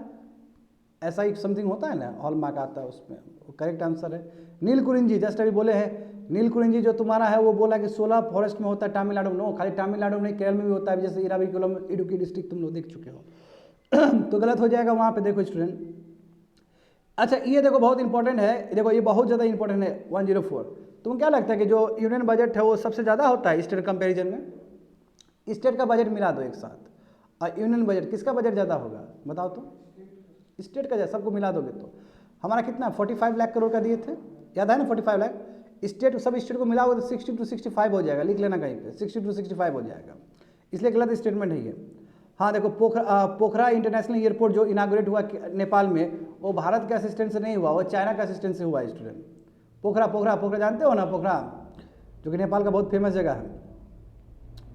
ऐसा ही समथिंग होता है ना, हॉल मार्क आता है उसमें, वो करेक्ट आंसर है। नील कुरिंजी जस्ट अभी बोले हैं, नील कुरिंजी जो तुम्हारा है वो बोला कि 16 फॉरेस्ट में होता है तमिलनाडु में। नो, खाली तमिलनाडु में नहीं, केरल में भी होता है, जैसे इराविकुलम इडुक्की डिस्ट्रिक्ट तुम लोग देख चुके हो। तो गलत हो जाएगा वहाँ पे। देखो स्टूडेंट, अच्छा ये देखो बहुत इंपॉर्टेंट है, देखो ये बहुत ज़्यादा इंपॉर्टेंट है। 104, तुम क्या लगता है कि जो यूनियन बजट है वो सबसे ज़्यादा होता है स्टेट कंपेरिजन में? स्टेट का बजट मिला दो एक साथ, और यूनियन बजट किसका बजट ज़्यादा होगा बताओ तो? स्टेट का, सबको मिला दोगे तो हमारा कितना 45 लाख करोड़ का दिए थे, याद है ना 45 लाख। स्टेट सब स्टेट को मिला होगा तो 60 to 65 हो जाएगा, लिख लेना कहीं पे, 60 to 65 हो जाएगा, इसलिए गलत स्टेटमेंट है ये। हाँ देखो पोखरा इंटरनेशनल एयरपोर्ट जो इनाग्रेट हुआ नेपाल में, वो भारत के असिस्टेंट से नहीं हुआ, वो चाइना का असिस्टेंट से हुआ स्टूडेंट। पोखरा जानते हो ना, पोखरा जो कि नेपाल का बहुत फेमस जगह है,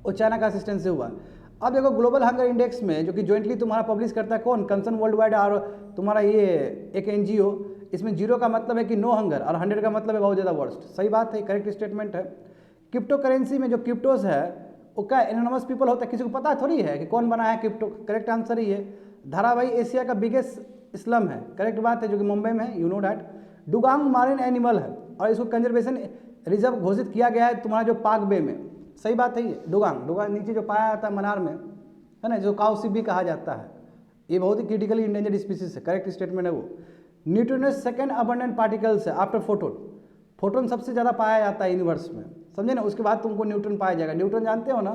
वो चाइना का असिस्टेंट से हुआ। अब देखो ग्लोबल हंगर इंडेक्स में जो कि जॉइंटली तुम्हारा पब्लिश करता है कौन, कंसर्न वर्ल्ड वाइड और तुम्हारा ये एक एनजीओ, इसमें 0 का मतलब है कि नो हंगर और 100 का मतलब है बहुत ज़्यादा वर्स्ट। सही बात है, करेक्ट स्टेटमेंट है। क्रिप्टो करेंसी में जो क्रिप्टोस है वो क्या एनोनिमस पीपल होता है, किसी को पता थोड़ी है कि कौन बनाया है क्रिप्टो, करेक्ट आंसर ही है। धारावाही एशिया का बिगेस्ट स्लम है, करेक्ट बात है, जो कि मुंबई में है, you know that. Dugong marine animal है और इसको कंजर्वेशन रिजर्व घोषित किया गया है तुम्हारा जो पाक बे में। सही बात है ये, डुगांग नीचे जो पाया जाता है मनार में, है ना, जो काउसिप भी कहा जाता है, ये बहुत ही क्रिटिकली इंडेंजर्ड स्पीसीज है, करेक्ट स्टेटमेंट है वो। न्यूट्रॉनस सेकंड अबंडेंट पार्टिकल्स है आफ्टर फोटोन। फोटोन सबसे ज़्यादा पाया जाता है यूनिवर्स में, समझे ना, उसके बाद तुमको न्यूट्रॉन पाया जाएगा। न्यूट्रॉन जानते हो ना,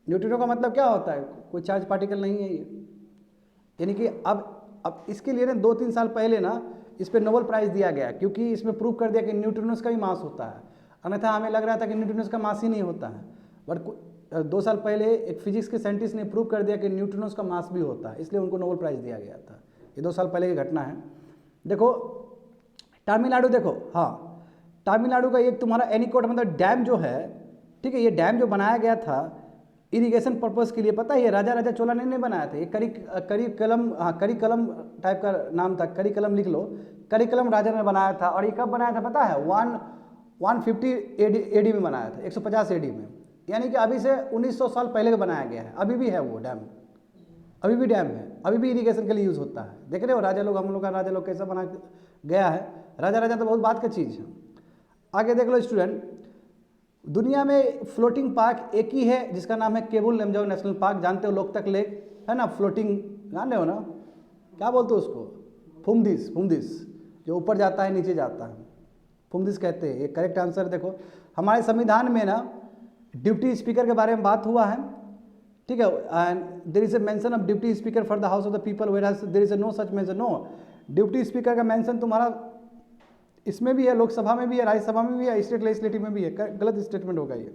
न्यूट्रिनो का मतलब क्या होता है, कोई चार्ज पार्टिकल नहीं है ये। यानी कि अब इसके लिए ना 2-3 साल पहले ना इस पर नोबेल प्राइज़ दिया गया, क्योंकि इसमें प्रूव कर दिया कि न्यूट्रिनोस का भी मास होता है। अन्यथा हमें लग रहा था कि न्यूट्रिनोस का मास ही नहीं होता है, बट 2 साल पहले एक फिजिक्स के साइंटिस्ट ने प्रूव कर दिया कि न्यूट्रिनोस का मास भी होता है, इसलिए उनको नोबेल प्राइज़ दिया गया था। ये 2 साल पहले की घटना है। देखो तमिलनाडु, देखो हाँ तमिलनाडु का एक तुम्हारा एनीकोट मतलब डैम जो है, ठीक है, ये डैम जो बनाया गया था इरिगेशन पर्पज़ के लिए, पता है ये राजा चोला ने नहीं बनाया था, ये करिकलम टाइप का नाम था, करिकलम लिख लो, करिकलम राजा ने बनाया था। और ये कब बनाया था पता है, 150 AD में बनाया था, 150 AD में, यानी कि अभी से 1900 साल पहले का बनाया गया है। अभी भी है वो डैम, अभी भी डैम है, अभी भी इरिगेशन के लिए यूज़ होता है। देख रहे हो राजा लोग, हम लोग का राजा लोग कैसा बना गया है। राजा तो बहुत बात का चीज़ है। आगे देख लो स्टूडेंट, दुनिया में फ्लोटिंग पार्क एक ही है जिसका नाम है केबुल लमजाओ नेशनल पार्क। जानते हो लोकतक लेक है ना, फ्लोटिंग, जान रहे हो ना, क्या बोलते हो उसको, फुमदिस, जो ऊपर जाता है नीचे जाता है, फुमदिस कहते हैं। ये करेक्ट आंसर। देखो हमारे संविधान में ना डिप्टी स्पीकर के बारे में बात हुआ है, ठीक है, and there is a mention of deputy speaker for the house of the people, where there is no such mention. No, deputy speaker का मेंशन तुम्हारा इसमें भी है, लोकसभा में भी है, राज्यसभा में भी है, स्टेट लेजिस्लेटिव में भी है। गलत स्टेटमेंट होगा ये,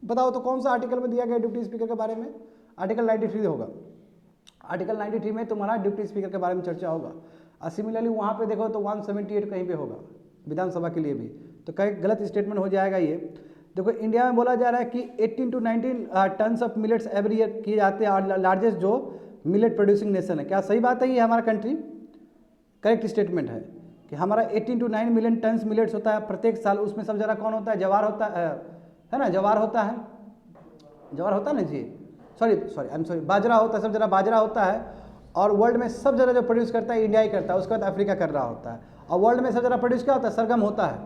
बताओ तो कौन सा आर्टिकल में दिया गया डिप्टी स्पीकर के बारे में? आर्टिकल 93 होगा। आर्टिकल 93 में तुम्हारा डिप्टी स्पीकर के बारे में चर्चा होगा। और सिमिलरली वहाँ पे देखो तो 178 कहीं पे होगा विधानसभा के लिए भी, तो कहीं गलत स्टेटमेंट हो जाएगा ये। देखो इंडिया में बोला जा रहा है कि 18 to 19 tons of millets every year किए जाते हैं, और लार्जेस्ट जो मिलेट प्रोड्यूसिंग नेशन है। क्या सही बात है ये हमारा कंट्री? करेक्ट स्टेटमेंट है कि कि हमारा 18 to 9 मिलियन टन्स मिलेट्स होता है प्रत्येक साल। उसमें सब ज़रा कौन होता है, जवार होता है ना, जवार होता है, जवार होता है ना जी, सॉरी आई एम सॉरी, बाजरा होता है, सब जरा बाजरा होता है। और वर्ल्ड में सब जरा जो प्रोड्यूस करता है इंडिया ही करता है, उसके बाद अफ्रीका कर रहा होता है। और वर्ल्ड में सब जरा प्रोड्यूस क्या होता है, सरगम होता है,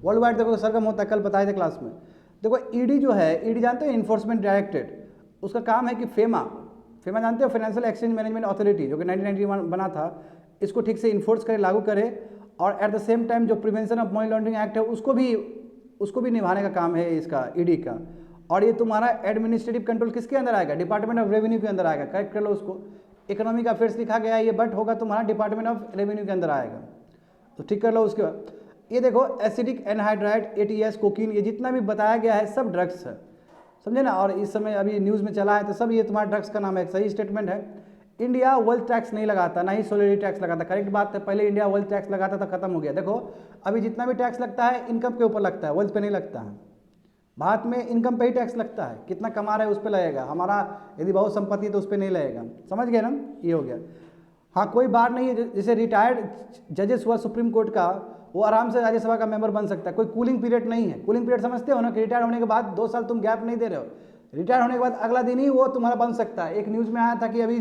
वर्ल्ड वाइड देखो सरगम होता है, कल बताए थे क्लास में। देखो ईडी जो है, ईडी जानते हो इन्फोर्समेंट डायरेक्टरेट, उसका काम है कि फेमा जानते हो, फाइनेंशियल एक्सचेंज मैनेजमेंट अथॉरिटी, जो कि 1991 बना था, इसको ठीक से इन्फोर्स करे, लागू करे, और एट द सेम टाइम जो prevention of money laundering act है उसको भी निभाने का काम है इसका, ईडी का। और ये तुम्हारा एडमिनिस्ट्रेटिव कंट्रोल किसके अंदर आएगा, डिपार्टमेंट ऑफ रेवेन्यू के अंदर आएगा। करेक्ट कर लो उसको, इकोनॉमिक अफेयर्स लिखा गया है ये, बट होगा तुम्हारा डिपार्टमेंट ऑफ रेवेन्यू के अंदर आएगा, तो ठीक कर लो। उसके बाद ये देखो एसिडिक एनहाइड्राइड, एटीएस, कोकीन, ये जितना भी बताया गया है सब ड्रग्स है, समझे ना। और इस समय अभी न्यूज़ में चला है तो सब ये तुम्हारा ड्रग्स का नाम है। सही स्टेटमेंट है। इंडिया वेल्थ टैक्स नहीं लगाता, ना ही सोलिडरिटी टैक्स लगाता। करेक्ट बात है, पहले इंडिया वेल्थ टैक्स लगाता था, खत्म हो गया। देखो अभी जितना भी टैक्स लगता है इनकम के ऊपर लगता है, वेल्थ पे नहीं लगता है। भारत में इनकम पे ही टैक्स लगता है, कितना कमा रहा है उस पर लगेगा। हमारा यदि बहुत संपत्ति है तो उस पर नहीं लगेगा, समझ गए ना, ये हो गया। हाँ कोई बात नहीं है, जैसे रिटायर्ड जजेस हुआ सुप्रीम कोर्ट का, वो आराम से राज्यसभा का मेंबर बन सकता है, कोई कूलिंग पीरियड नहीं है। कूलिंग पीरियड समझते हो ना, कि रिटायर होने के बाद 2 साल तुम गैप नहीं दे रहे हो, रिटायर होने के बाद अगला दिन ही वो तुम्हारा बन सकता है। एक न्यूज़ में आया था कि अभी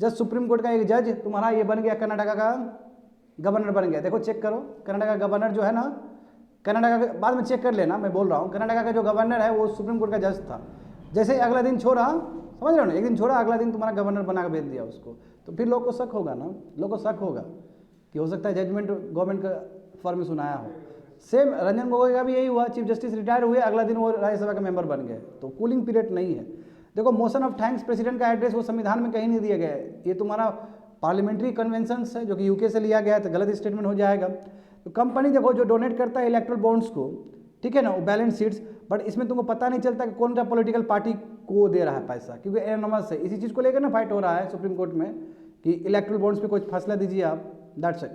जज सुप्रीम कोर्ट का एक जज तुम्हारा ये बन गया, कर्नाटका का गवर्नर बन गया। देखो चेक करो, कर्नाटका का गवर्नर जो है ना, कर्नाटका का बाद में चेक कर लेना, मैं बोल रहा हूँ, कर्नाटका का जो गवर्नर है वो सुप्रीम कोर्ट का जज था। जैसे ही अगला दिन छोड़ा, समझ रहे हो ना, एक दिन छोड़ा, अगला दिन तुम्हारा गवर्नर बना के भेज दिया उसको, तो फिर लोग को शक होगा ना, लोग को शक होगा कि हो सकता है जजमेंट गवर्नमेंट का फॉर्म में सुनाया हो। सेम रंजन गोगोई का भी यही हुआ, चीफ जस्टिस रिटायर हुए, अगला दिन वो राज्यसभा का मेंबर बन गए, तो कूलिंग पीरियड नहीं है। देखो मोशन ऑफ थैंक्स प्रेसिडेंट का एड्रेस वो संविधान में कहीं नहीं दिया गया है, ये तुम्हारा पार्लियामेंट्री कन्वेंशंस है जो कि यूके से लिया गया है, तो गलत स्टेटमेंट हो जाएगा। तो कंपनी देखो जो डोनेट करता है इलेक्ट्रल बॉन्ड्स को, ठीक है ना, वो बैलेंस शीट्स, बट इसमें तुमको पता नहीं चलता कि कौन सा पॉलिटिकल पार्टी को दे रहा है पैसा, क्योंकि एनोनमस है। इसी चीज़ को लेकर ना फाइट हो रहा है सुप्रीम कोर्ट में कि इलेक्ट्रल बॉन्ड्स पे कुछ फैसला दीजिए आप, दैट्स इट।